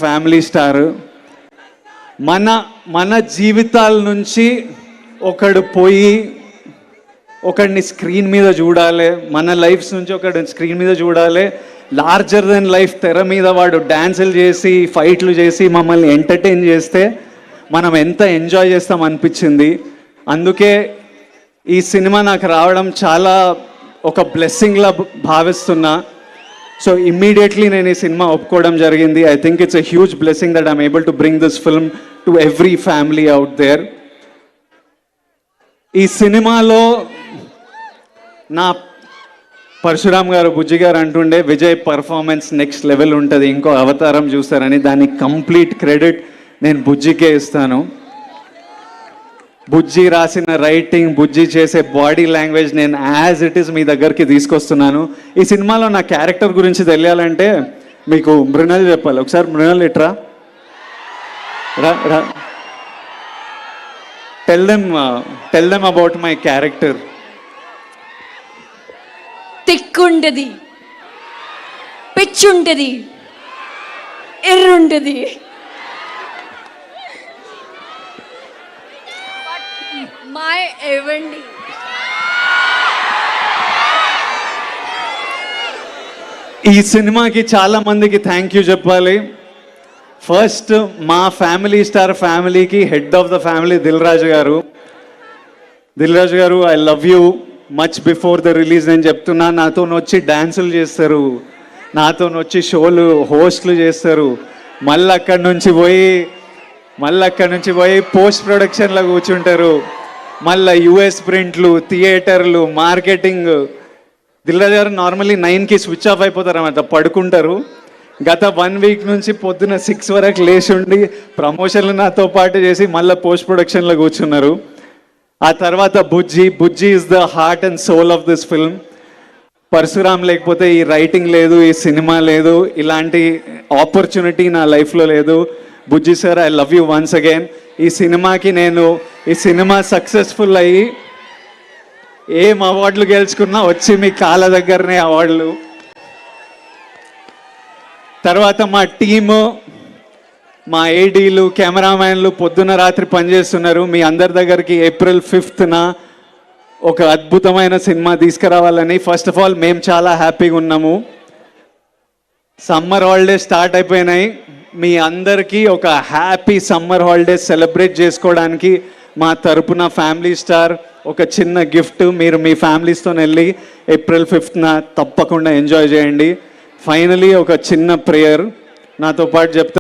Family star. మన మన జీవితాల నుంచి ఒకడు పోయి ఒకడిని స్క్రీన్ మీద చూడాలి, మన లైఫ్స్ నుంచి ఒకడిని స్క్రీన్ మీద చూడాలి, లార్జర్ దెన్ లైఫ్ తెర మీద వాడు డ్యాన్సులు చేసి ఫైట్లు చేసి మమ్మల్ని ఎంటర్టైన్ చేస్తే మనం ఎంత ఎంజాయ్ చేస్తాం అనిపించింది. అందుకే ఈ సినిమా నాకు రావడం చాలా ఒక బ్లెస్సింగ్లా భావిస్తున్నా. సో ఇమ్మీడియట్లీ నేను ఈ సినిమా ఒప్పుకోవడం జరిగింది. I think it's a huge blessing that I'm able to bring this film to every family out there. ఈ సినిమాలో నా పరశురామ్ గారు, బుజ్జి గారు అంటుండే విజయ్ పర్ఫార్మెన్స్ నెక్స్ట్ లెవెల్ ఉంటుంది, ఇంకో అవతారం చూస్తారని. దానికి కంప్లీట్ క్రెడిట్ నేను బుజ్జికే ఇస్తాను. బుజ్జి రాసిన రైటింగ్, బుజ్జి చేసే బాడీ లాంగ్వేజ్ నేను యాజ్ ఇట్ ఈస్ మీ దగ్గరికి తీసుకొస్తున్నాను. ఈ సినిమాలో నా క్యారెక్టర్ గురించి తెలియాలంటే మీకు మృణల్ చెప్పాలి. ఒకసారి మృణల్ ఇట్రా, రా, tell them about my character. తిక్కుంటది, పిచ్చుంటది, ఎర్రుంటది, మై ఏవండి. ఈ సినిమాకి చాలా మందికి థ్యాంక్ యూ చెప్పాలి. ఫస్ట్ మా ఫ్యామిలీ స్టార్ ఫ్యామిలీకి head of the family Dil Raju garu, I love you much before the release. నేను చెప్తున్నా, నాతో వచ్చి డ్యాన్సులు చేస్తారు, నాతో వచ్చి షోలు హోస్ట్లు చేస్తారు, మళ్ళీ అక్కడి నుంచి పోయి పోస్ట్ ప్రొడక్షన్లో కూర్చుంటారు, మళ్ళీ యుఎస్ ప్రింట్లు, థియేటర్లు, మార్కెటింగ్. దిల్రాజు గారు నార్మల్లీ 9కి స్విచ్ ఆఫ్ అయిపోతారు అన్నమాట, పడుకుంటారు. గత 1 వీక్ నుంచి పొద్దున 6 వరకు లేచి ఉండి ప్రమోషన్లు నాతో పాటు చేసి మళ్ళీ పోస్ట్ ప్రొడక్షన్లో కూర్చున్నారు. ఆ తర్వాత Bujji is the heart and soul of this film. Parasuram లేకపోతే ఈ రైటింగ్ లేదు, ఈ సినిమా లేదు, ఇలాంటి ఆపర్చునిటీ నా లైఫ్లో లేదు. Bujji sir, I love you once again. ఈ సినిమా సక్సెస్ఫుల్ అయ్యి ఏం అవార్డులు గెలుచుకున్నా వచ్చి మీ కాళ్ళ దగ్గరనే అవార్డులు. తర్వాత మా టీము, మా ఏడీలు, కెమెరామ్యాన్లు పొద్దున రాత్రి పనిచేస్తున్నారు. మీ అందరి దగ్గరికి April 5th ఒక అద్భుతమైన సినిమా తీసుకురావాలని. ఫస్ట్ ఆఫ్ ఆల్ మేము చాలా హ్యాపీగా ఉన్నాము. సమ్మర్ హాలిడేస్ స్టార్ట్ అయిపోయినాయి. మీ అందరికీ ఒక హ్యాపీ సమ్మర్ హాలిడేస్ సెలబ్రేట్ చేసుకోవడానికి మా తరపున ఫ్యామిలీ స్టార్ ఒక చిన్న గిఫ్ట్. మీరు మీ ఫ్యామిలీస్తో వెళ్ళి April 5th తప్పకుండా ఎంజాయ్ చేయండి. ఫైనలీ ఒక చిన్న ప్రేయర్ నాతో పాటు చెప్తా.